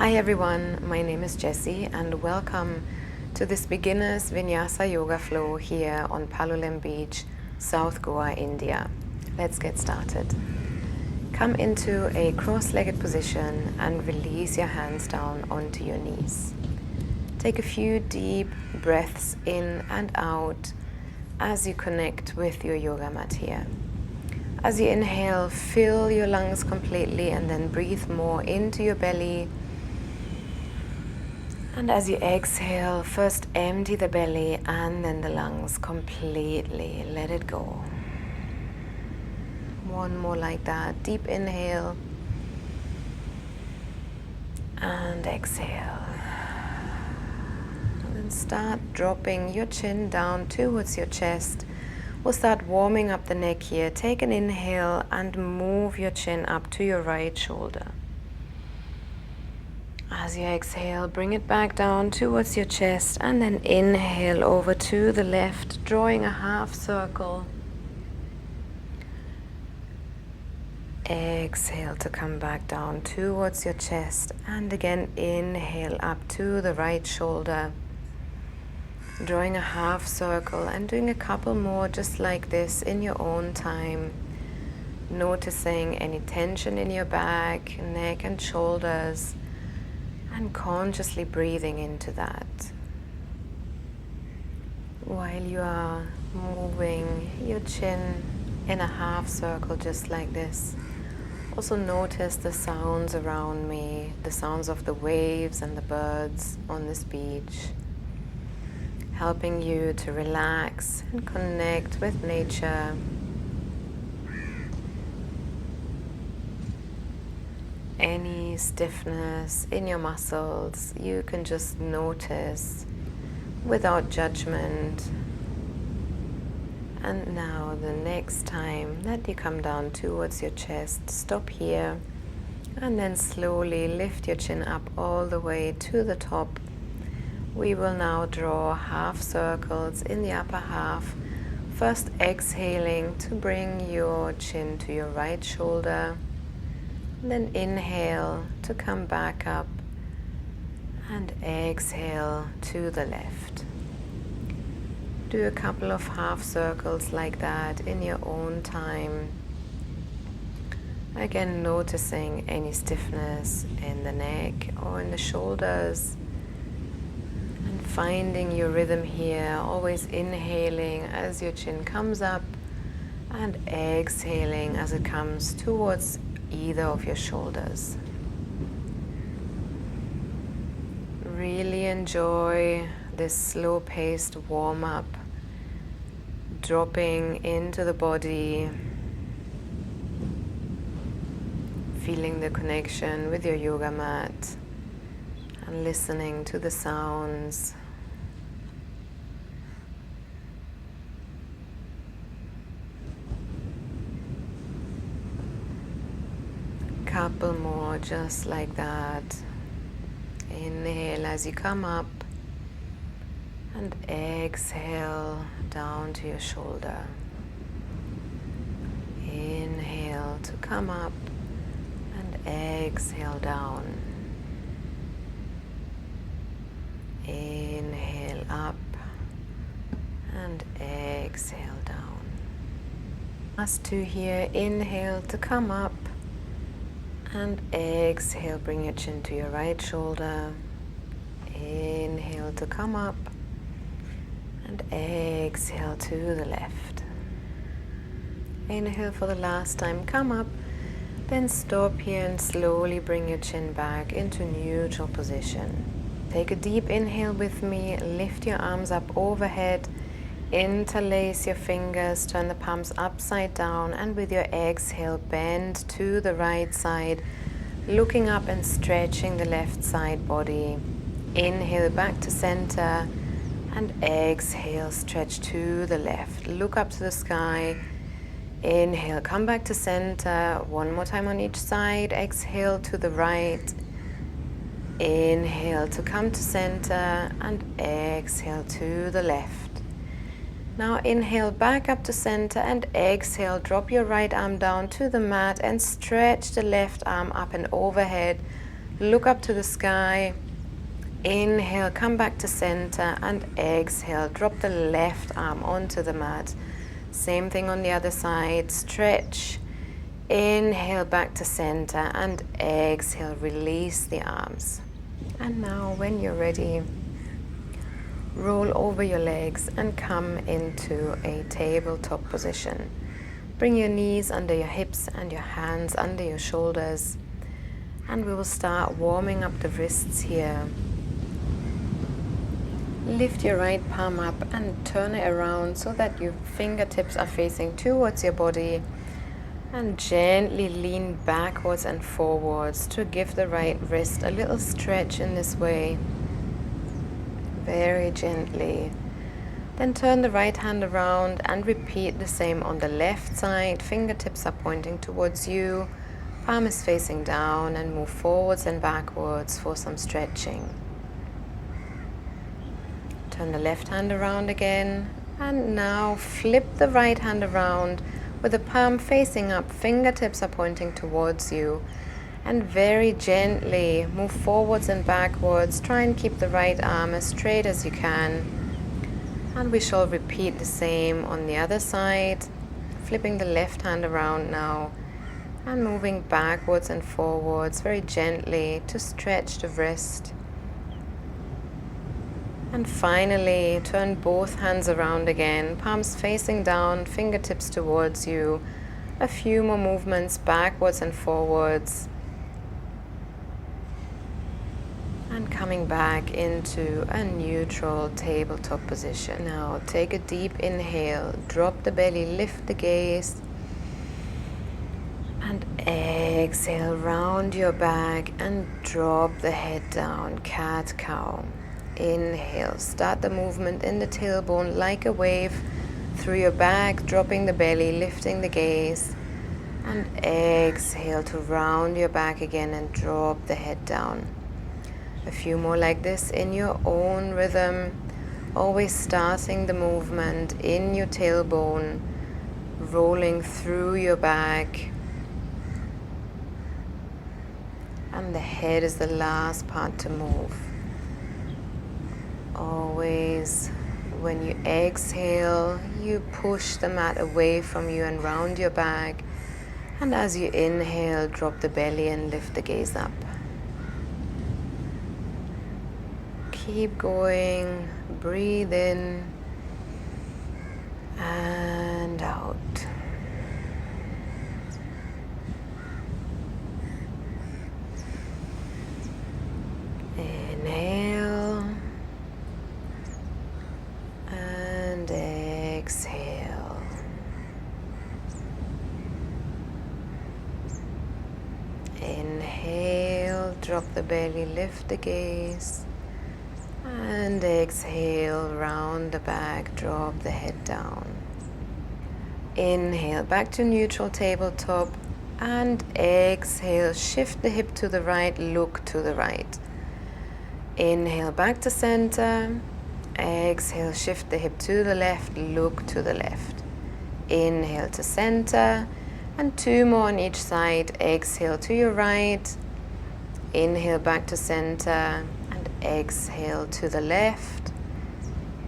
Hi everyone, my name is Jessy and welcome to this beginner's Vinyasa Yoga flow here on Palolem Beach, South Goa, India. Let's get started. Come into a cross-legged position and release your hands down onto your knees. Take a few deep breaths in and out as you connect with your yoga mat here. As you inhale, fill your lungs completely and then breathe more into your belly. And as you exhale, first empty the belly and then the lungs completely. Let it go. One more like that. Deep inhale and exhale. And then start dropping your chin down towards your chest. We'll start warming up the neck here. Take an inhale and move your chin up to your right shoulder. As you exhale, bring it back down towards your chest and then inhale over to the left, drawing a half circle. Exhale to come back down towards your chest and again inhale up to the right shoulder, drawing a half circle and doing a couple more just like this in your own time, noticing any tension in your back, neck and shoulders, and consciously breathing into that. While you are moving your chin in a half circle just like this, also notice the sounds around me, the sounds of the waves and the birds on this beach, helping you to relax and connect with nature. Any stiffness in your muscles, you can just notice without judgment. And now the next time that you come down towards your chest, stop here and then slowly lift your chin up all the way to the top. We will now draw half circles in the upper half. First exhaling to bring your chin to your right shoulder. Then inhale to come back up and exhale to the left. Do a couple of half circles like that in your own time. Again, noticing any stiffness in the neck or in the shoulders and finding your rhythm here, always inhaling as your chin comes up and exhaling as it comes towards either of your shoulders. Really enjoy this slow-paced warm-up, dropping into the body, feeling the connection with your yoga mat and listening to the sounds. Couple more just like that. Inhale as you come up and exhale down to your shoulder. Inhale to come up and exhale down. Inhale up and exhale down. Last two here. Inhale to come up and exhale, bring your chin to your right shoulder. Inhale to come up and exhale to the left. Inhale for the last time, come up, then stop here and slowly bring your chin back into neutral position. Take a deep inhale with me, lift your arms up overhead, interlace your fingers, turn the palms upside down, and with your exhale, bend to the right side, looking up and stretching the left side body. Inhale back to center, and exhale, stretch to the left. Look up to the sky. Inhale, come back to center. One more time on each side. Exhale to the right. Inhale to come to center, and exhale to the left. Now inhale back up to center and exhale, drop your right arm down to the mat and stretch the left arm up and overhead, look up to the sky. Inhale, come back to center, and exhale, drop the left arm onto the mat. Same thing on the other side, stretch. Inhale, back to center, and exhale, release the arms. And now when you're ready, roll over your legs and come into a tabletop position. Bring your knees under your hips and your hands under your shoulders. And we will start warming up the wrists here. Lift your right palm up and turn it around so that your fingertips are facing towards your body. And gently lean backwards and forwards to give the right wrist a little stretch in this way. Very gently. Then turn the right hand around and repeat the same on the left side. Fingertips are pointing towards you. Palm is facing down, and move forwards and backwards for some stretching. Turn the left hand around again, and now flip the right hand around with the palm facing up. Fingertips are pointing towards you, and very gently move forwards and backwards. Try and keep the right arm as straight as you can. And we shall repeat the same on the other side, flipping the left hand around now and moving backwards and forwards very gently to stretch the wrist. And finally, turn both hands around again, palms facing down, fingertips towards you. A few more movements backwards and forwards. And coming back into a neutral tabletop position. Now take a deep inhale, drop the belly, lift the gaze. And exhale, round your back and drop the head down, cat-cow. Inhale, start the movement in the tailbone like a wave through your back, dropping the belly, lifting the gaze. And exhale to round your back again and drop the head down. A few more like this in your own rhythm, always starting the movement in your tailbone, rolling through your back. And the head is the last part to move. Always, when you exhale, you push the mat away from you and round your back. And as you inhale, drop the belly and lift the gaze up. Keep going, breathe in and out. Inhale and exhale. Inhale, drop the belly, lift the gaze. And exhale, round the back, drop the head down. Inhale, back to neutral tabletop. And exhale, shift the hip to the right, look to the right. Inhale, back to center. Exhale, shift the hip to the left, look to the left. Inhale to center. And two more on each side. Exhale to your right. Inhale, back to center. Exhale to the left,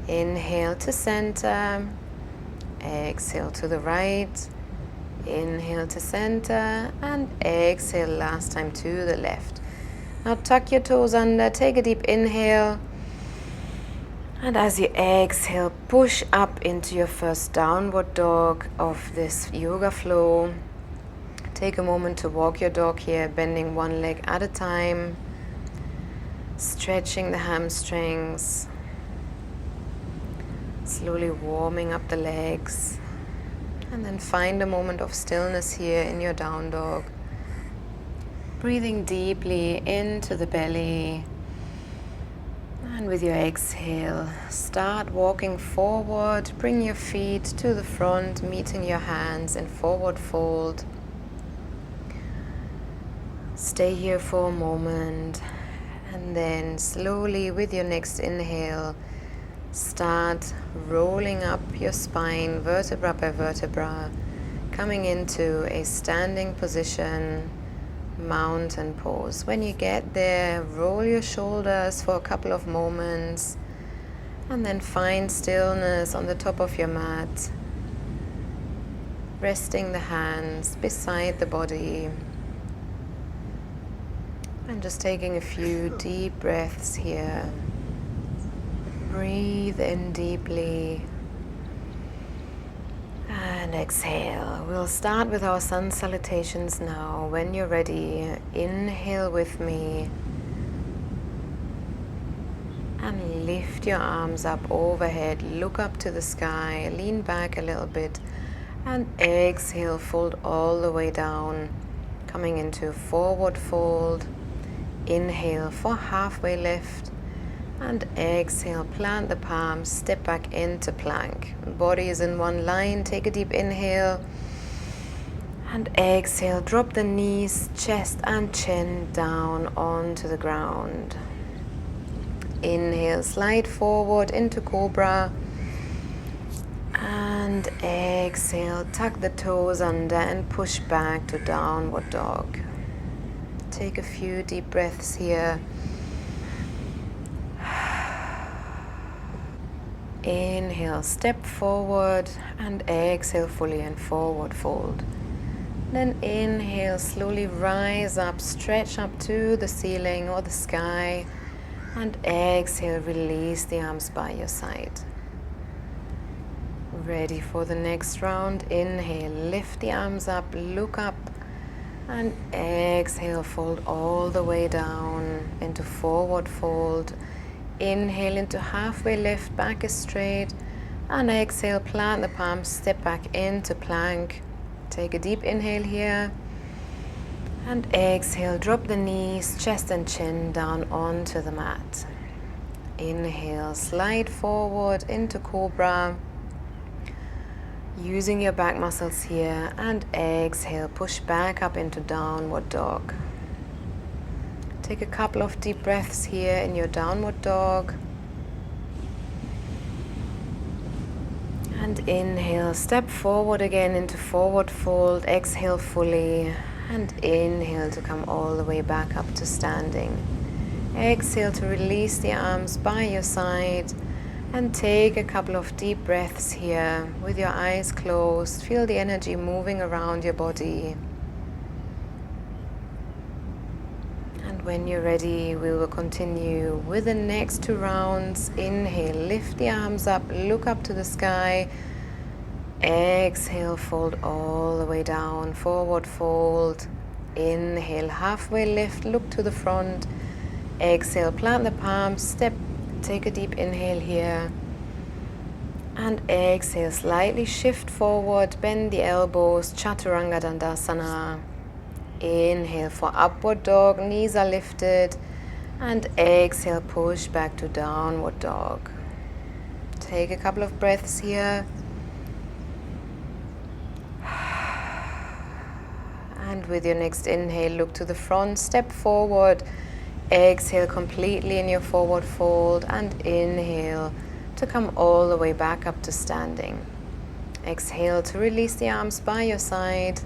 inhale to center, exhale to the right, inhale to center, and exhale last time to the left. Now tuck your toes under, take a deep inhale, and as you exhale, push up into your first downward dog of this yoga flow. Take a moment to walk your dog here, bending one leg at a time. Stretching the hamstrings, slowly warming up the legs, and then find a moment of stillness here in your down dog. Breathing deeply into the belly, and with your exhale, start walking forward. Bring your feet to the front, meeting your hands in forward fold. Stay here for a moment. And then slowly with your next inhale, start rolling up your spine vertebra by vertebra, coming into a standing position, mountain pose. When you get there, roll your shoulders for a couple of moments and then find stillness on the top of your mat, resting the hands beside the body and just taking a few deep breaths here. Breathe in deeply and exhale. We'll start with our sun salutations now. When you're ready, inhale with me and lift your arms up overhead. Look up to the sky, lean back a little bit and exhale, fold all the way down, coming into forward fold. Inhale for halfway lift and exhale, plant the palms, step back into plank. Body is in one line. Take a deep inhale and exhale, drop the knees, chest and chin down onto the ground. Inhale, slide forward into cobra and exhale, tuck the toes under and push back to downward dog. Take a few deep breaths here. Inhale, step forward and exhale fully and forward fold. Then inhale, slowly rise up, stretch up to the ceiling or the sky and exhale, release the arms by your side. Ready for the next round. Inhale, lift the arms up, look up and exhale, fold all the way down into forward fold. Inhale into halfway lift, back is straight and exhale, plant the palms, step back into plank. Take a deep inhale here and exhale, drop the knees, chest and chin down onto the mat. Inhale, slide forward into cobra, using your back muscles here, and exhale, push back up into downward dog. Take a couple of deep breaths here in your downward dog. And inhale, step forward again into forward fold, exhale fully, and inhale to come all the way back up to standing. Exhale to release the arms by your side and take a couple of deep breaths here with your eyes closed. Feel the energy moving around your body. And when you're ready, we will continue with the next 2 rounds. Inhale, lift the arms up, look up to the sky. Exhale, fold all the way down, forward fold. Inhale, halfway lift, look to the front. Exhale, plant the palms, take a deep inhale here. And exhale, slightly shift forward, bend the elbows, Chaturanga Dandasana. Inhale for upward dog, knees are lifted. And exhale, push back to downward dog. Take a couple of breaths here. And with your next inhale, look to the front, step forward. Exhale completely in your forward fold and inhale to come all the way back up to standing. Exhale to release the arms by your side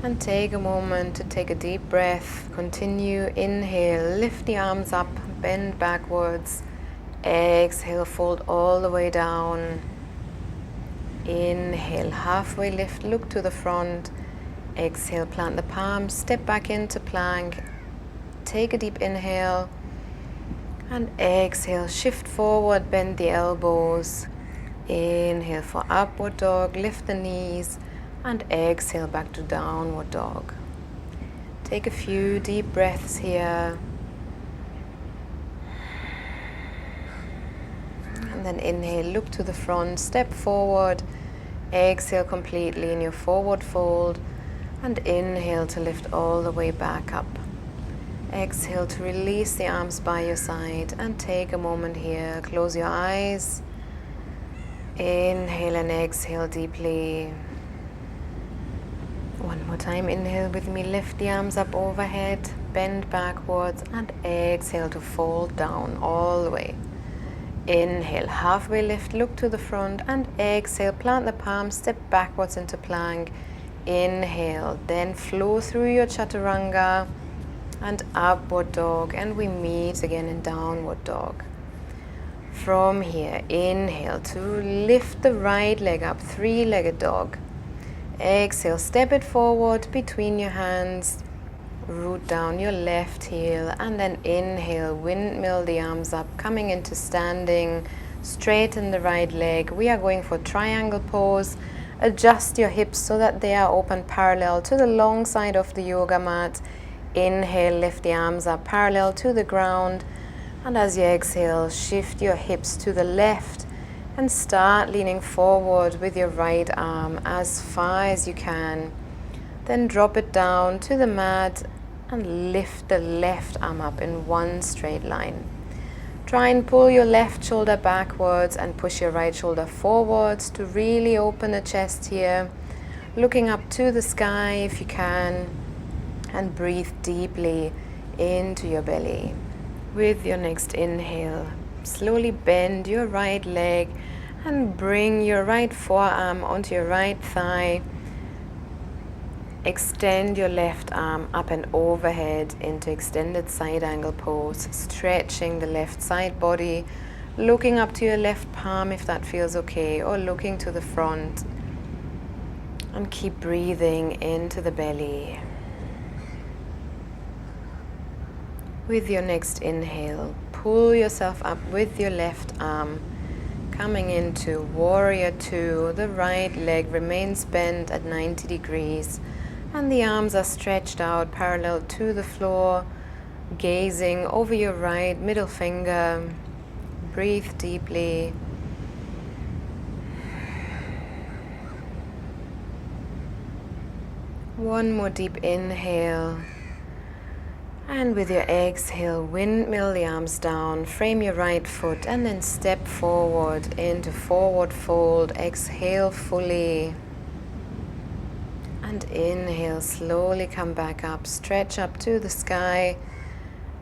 and take a moment to take a deep breath. Continue, inhale, lift the arms up, bend backwards. Exhale, fold all the way down. Inhale, halfway lift, look to the front. Exhale, plant the palms, step back into plank. Take a deep inhale and exhale, shift forward, bend the elbows. Inhale for upward dog, lift the knees and exhale back to downward dog. Take a few deep breaths here. And then inhale, look to the front, step forward. Exhale completely in your forward fold and inhale to lift all the way back up. Exhale to release the arms by your side and take a moment here. Close your eyes. Inhale and exhale deeply. One more time. Inhale with me. Lift the arms up overhead. Bend backwards and exhale to fold down all the way. Inhale, halfway lift, look to the front and exhale. Plant the palms, step backwards into plank. Inhale, then flow through your chaturanga. and upward dog, and we meet again in downward dog. From here, inhale to lift the right leg up, three-legged dog. Exhale, step it forward between your hands, root down your left heel, and then inhale, windmill the arms up, coming into standing, straighten the right leg. We are going for triangle pose. Adjust your hips so that they are open parallel to the long side of the yoga mat. Inhale, lift the arms up parallel to the ground, and as you exhale, shift your hips to the left and start leaning forward with your right arm as far as you can. Then drop it down to the mat and lift the left arm up in one straight line. Try and pull your left shoulder backwards and push your right shoulder forwards to really open the chest here. Looking up to the sky if you can, and breathe deeply into your belly. With your next inhale, slowly bend your right leg and bring your right forearm onto your right thigh. Extend your left arm up and overhead into extended side angle pose, stretching the left side body, looking up to your left palm if that feels okay, or looking to the front. And keep breathing into the belly. With your next inhale, pull yourself up with your left arm, coming into warrior two. The right leg remains bent at 90 degrees, and the arms are stretched out parallel to the floor, gazing over your right middle finger. Breathe deeply. One more deep inhale. And with your exhale, windmill the arms down, frame your right foot, and then step forward into forward fold. Exhale fully. And inhale, slowly come back up, stretch up to the sky,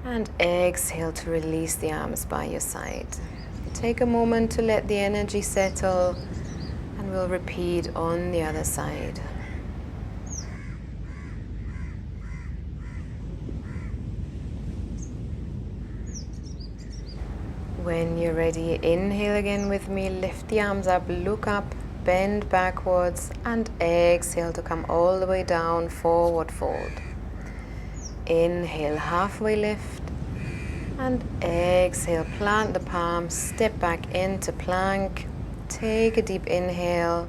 and exhale to release the arms by your side. Take a moment to let the energy settle, and we'll repeat on the other side. When you're ready, inhale again with me, lift the arms up, look up, bend backwards, and exhale to come all the way down, forward fold. Inhale, halfway lift, and exhale, plant the palms, step back into plank. Take a deep inhale,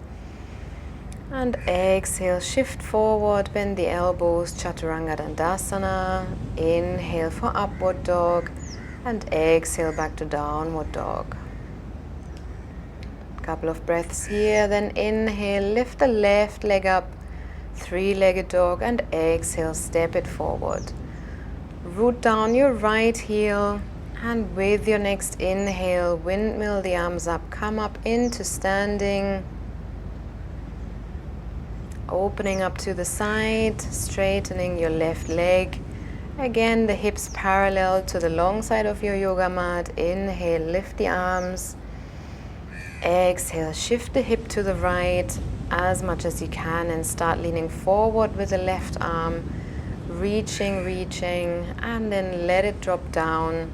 and exhale, shift forward, bend the elbows, Chaturanga Dandasana. Inhale for upward dog, and exhale back to downward dog. Couple of breaths here, then inhale, lift the left leg up, three-legged dog, and exhale, step it forward. Root down your right heel, and with your next inhale, windmill the arms up, come up into standing, opening up to the side, straightening your left leg. Again, the hips parallel to the long side of your yoga mat. Inhale, lift the arms. Exhale, shift the hip to the right as much as you can and start leaning forward with the left arm, reaching, and then let it drop down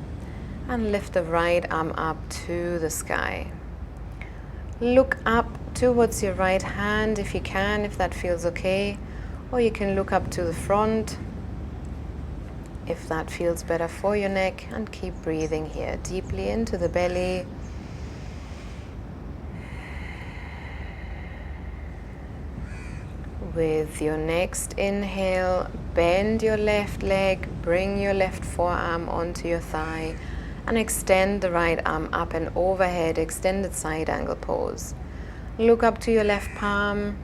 and lift the right arm up to the sky. Look up towards your right hand if you can, if that feels okay, or you can look up to the front if that feels better for your neck, and keep breathing here deeply into the belly. With your next inhale, bend your left leg, bring your left forearm onto your thigh, and extend the right arm up and overhead, extended side angle pose. Look up to your left palm,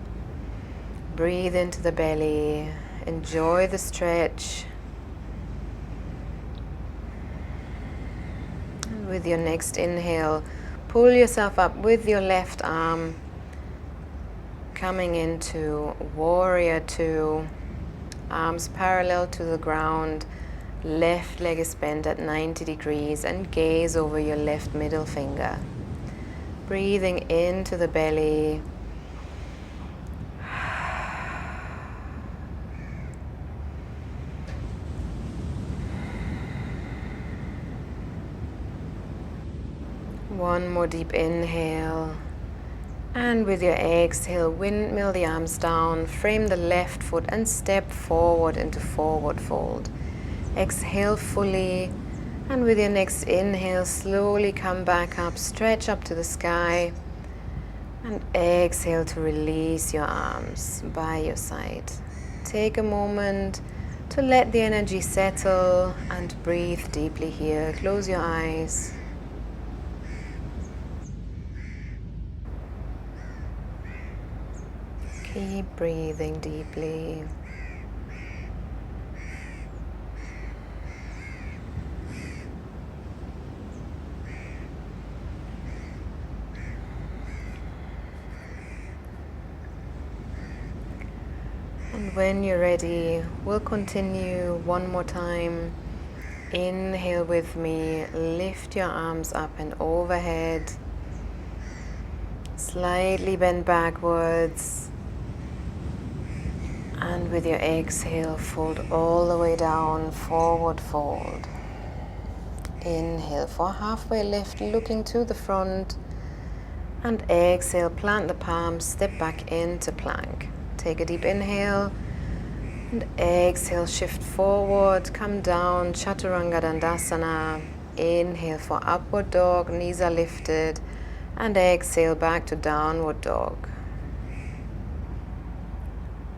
breathe into the belly, enjoy the stretch. And with your next inhale, pull yourself up with your left arm, coming into warrior two, arms parallel to the ground, left leg is bent at 90 degrees, and gaze over your left middle finger. Breathing into the belly. One more deep inhale. And with your exhale, windmill the arms down, frame the left foot and step forward into forward fold. Exhale fully, and with your next inhale, slowly come back up, stretch up to the sky, and exhale to release your arms by your side. Take a moment to let the energy settle and breathe deeply here. Close your eyes. Keep breathing deeply. And when you're ready, we'll continue one more time. Inhale with me, lift your arms up and overhead. Slightly bend backwards. And with your exhale, fold all the way down, forward fold. Inhale for halfway lift, looking to the front. And exhale, plant the palms, step back into plank. Take a deep inhale. And exhale, shift forward, come down, Chaturanga Dandasana. Inhale for upward dog, knees are lifted. And exhale, back to downward dog.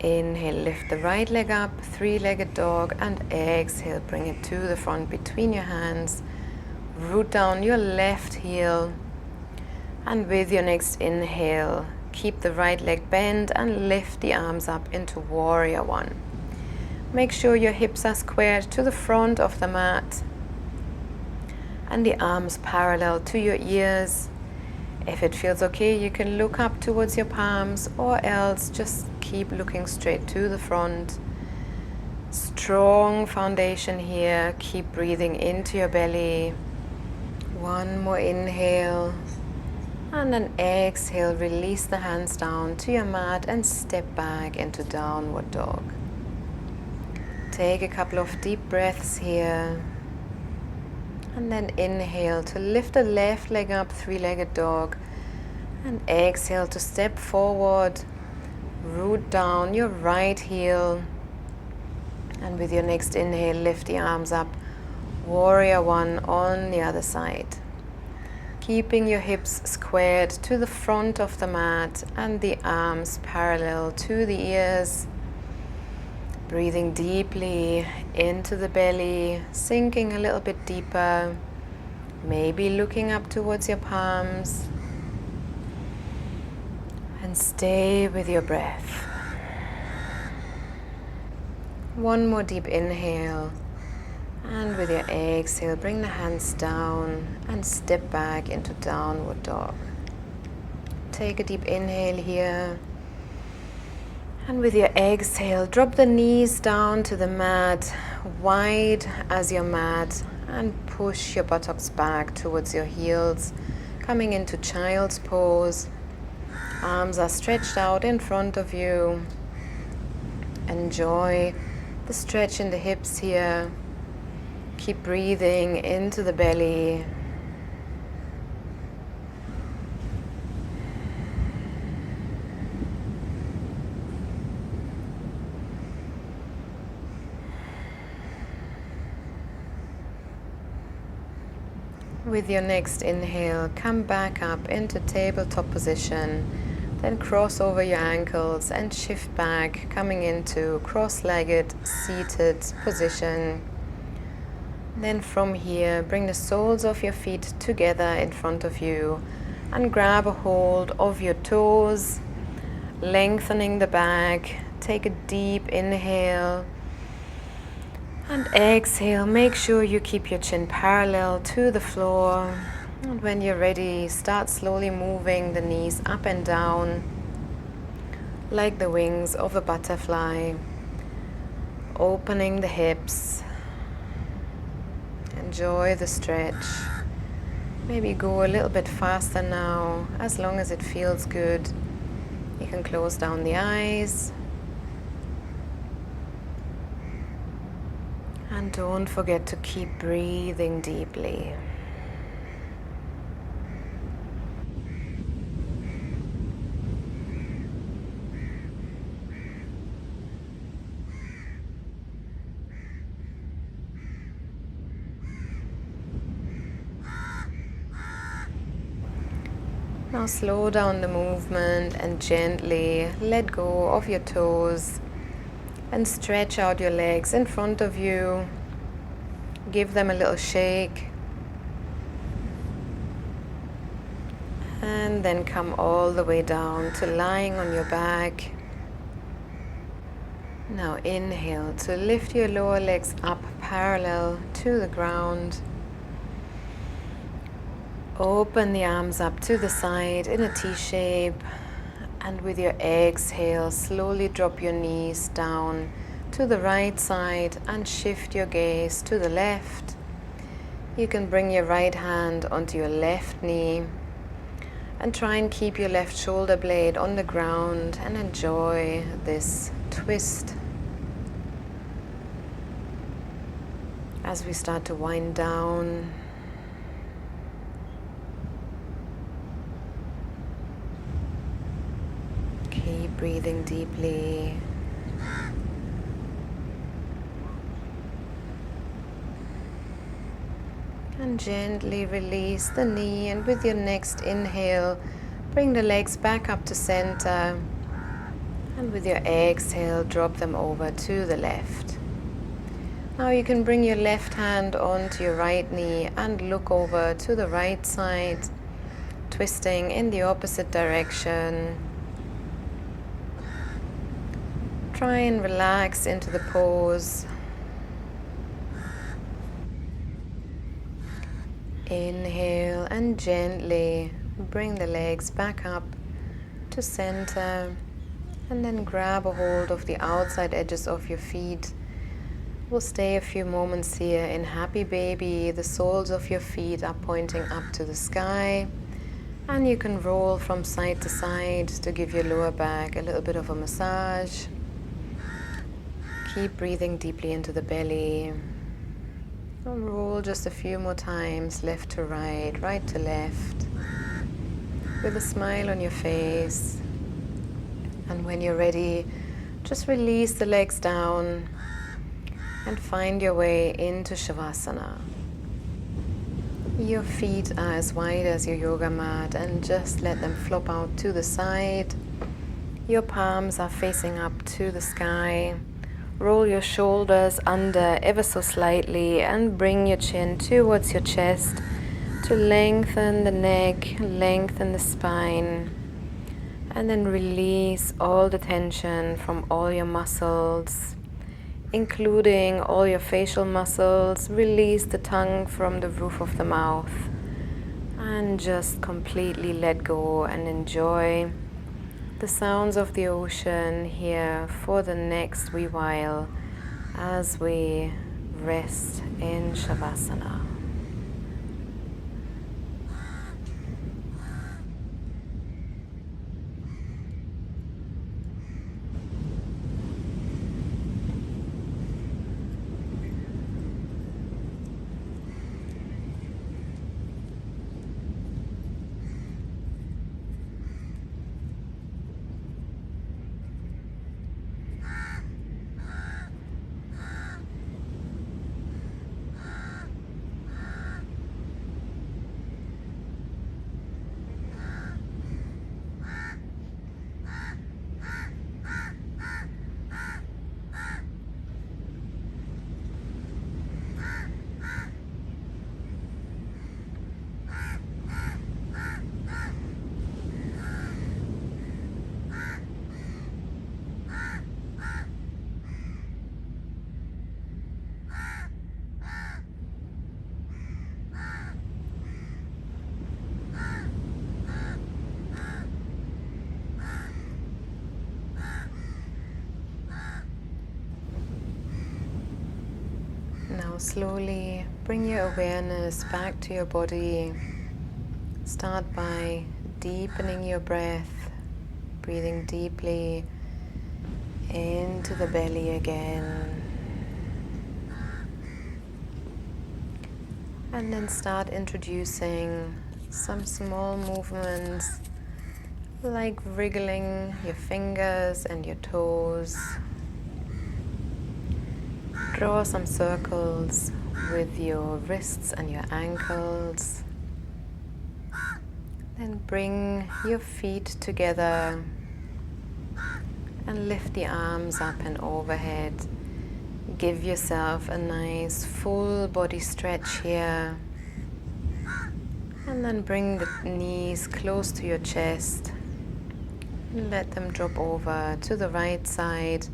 Inhale, lift the right leg up, three-legged dog, and exhale, bring it to the front between your hands. Root down your left heel, and with your next inhale, keep the right leg bent and lift the arms up into Warrior One. Make sure your hips are squared to the front of the mat, and the arms parallel to your ears. If it feels okay, you can look up towards your palms, or else just keep looking straight to the front. Strong foundation here. Keep breathing into your belly. One more inhale. And then exhale, release the hands down to your mat and step back into downward dog. Take a couple of deep breaths here. And then inhale to lift the left leg up, three-legged dog. And exhale to step forward, root down your right heel. And with your next inhale, lift the arms up, Warrior One on the other side. Keeping your hips squared to the front of the mat and the arms parallel to the ears. Breathing deeply into the belly, sinking a little bit deeper. Maybe looking up towards your palms. And stay with your breath. One more deep inhale. And with your exhale, bring the hands down and step back into downward dog. Take a deep inhale here. And with your exhale, drop the knees down to the mat, wide as your mat, and push your buttocks back towards your heels, coming into child's pose. Arms are stretched out in front of you. Enjoy the stretch in the hips here. Keep breathing into the belly. With your next inhale, come back up into tabletop position. Then cross over your ankles and shift back, coming into cross-legged seated position. Then from here, bring the soles of your feet together in front of you and grab a hold of your toes, lengthening the back. Take a deep inhale and exhale. Make sure you keep your chin parallel to the floor. And when you're ready, start slowly moving the knees up and down like the wings of a butterfly, opening the hips. Enjoy the stretch. Maybe go a little bit faster now, as long as it feels good. You can close down the eyes. And don't forget to keep breathing deeply. Now slow down the movement and gently let go of your toes and stretch out your legs in front of you. Give them a little shake. And then come all the way down to lying on your back. Now inhale to lift your lower legs up parallel to the ground. Open the arms up to the side in a T shape. And with your exhale, slowly drop your knees down to the right side and shift your gaze to the left. You can bring your right hand onto your left knee and try and keep your left shoulder blade on the ground and enjoy this twist. As we start to wind down, keep breathing deeply. And gently release the knee, and with your next inhale, bring the legs back up to center. And with your exhale, drop them over to the left. Now you can bring your left hand onto your right knee and look over to the right side, twisting in the opposite direction. Try and relax into the pose. Inhale and gently bring the legs back up to center, and then grab a hold of the outside edges of your feet. We'll stay a few moments here in Happy Baby. The soles of your feet are pointing up to the sky, and you can roll from side to side to give your lower back a little bit of a massage. Keep breathing deeply into the belly. And roll just a few more times, left to right, right to left, with a smile on your face. And when you're ready, just release the legs down and find your way into Shavasana. Your feet are as wide as your yoga mat, and just let them flop out to the side. Your palms are facing up to the sky. Roll your shoulders under ever so slightly and bring your chin towards your chest to lengthen the neck, lengthen the spine, and then release all the tension from all your muscles, including all your facial muscles. Release the tongue from the roof of the mouth and just completely let go and enjoy the sounds of the ocean here for the next wee while as we rest in Shavasana. Now slowly bring your awareness back to your body. Start by deepening your breath, breathing deeply into the belly again. And then start introducing some small movements like wriggling your fingers and your toes. Draw some circles with your wrists and your ankles. Then bring your feet together and lift the arms up and overhead. Give yourself a nice full body stretch here. And then bring the knees close to your chest. Let them drop over to the right side,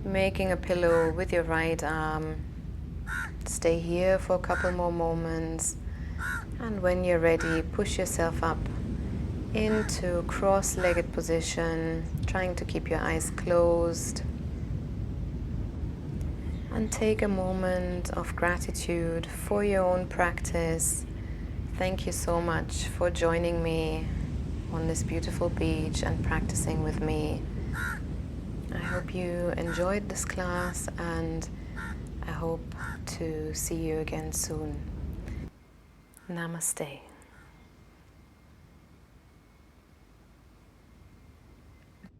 making a pillow with your right arm. Stay here for a couple more moments. And when you're ready, push yourself up into cross-legged position, trying to keep your eyes closed. And take a moment of gratitude for your own practice. Thank you so much for joining me on this beautiful beach and practicing with me. I hope you enjoyed this class, and I hope to see you again soon. Namaste.